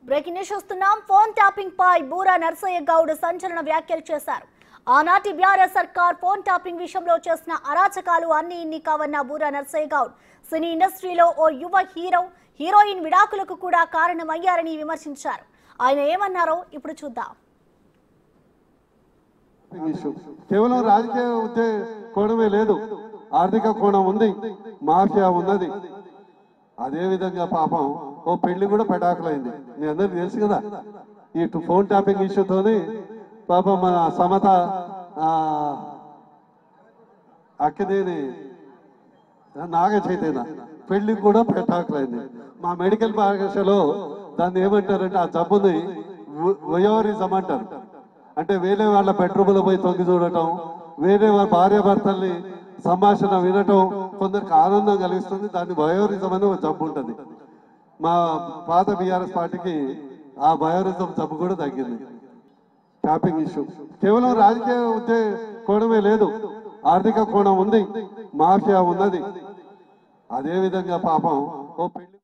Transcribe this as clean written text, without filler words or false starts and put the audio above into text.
Breaking news చూస్తున్నాం. Phone tapping పై బూరా నర్సయ్య గౌడ్ సంచలన వ్యాఖ్యలు చేశారు. ఆనాటి బీఆర్ఎస్ సర్కార్ ఫోన్ ట్యాపింగ్ విషయంలో చేసిన అరాచకాలు అన్ని ఇన్ని కావన్న బూరా నర్సయ్య గౌడ్ సినీ ఇండస్ట్రీలో ఓ యువ హీరోయిన్ విడాకులకు కూడా కారణమయ్యారని విమర్శించారు. ఆయన ఏమన్నారో ఇప్పుడు చూద్దాం. కేవలం రాజకీయ కోణమే లేదు, ఆర్థిక కోణం ఉంది, మాఫియా ఉన్నది. అదే విధంగా పాపం ఓ పెళ్లి కూడా పెటాకులైంది. మీ అందరికి తెలుసు కదా. ఈ ఫోన్ ట్యాపింగ్ ఇష్యూతోని పాపం మన సమత అక్కదేని నాగ చైతన్య పెళ్లి కూడా పెటాకులైంది. మా మెడికల్ భాషలో దాన్ని ఏమంటారంటే ఆ జబ్బుని వయోరిజం అంటారు. అంటే వేరే వాళ్ళ బెడ్రూమ్లో పోయి తొంగి చూడటం, వేరే వాళ్ళ భార్యాభర్తల్ని సంభాషణ వినటం కొందరికి ఆనందం కలిగిస్తుంది. దాన్ని వయోరిజం అని ఒక జబ్బు ఉంటుంది. మా పాత బీఆర్ఎస్ పార్టీకి ఆ వయోరిజం జబ్బు కూడా తగ్గింది. ట్యాపింగ్ ఇష్యూ కేవలం రాజకీయ కోణమే లేదు, ఆర్థిక కోణం ఉంది, మాఫియా ఉన్నది. అదే విధంగా పాపం ఓ పెళ్లి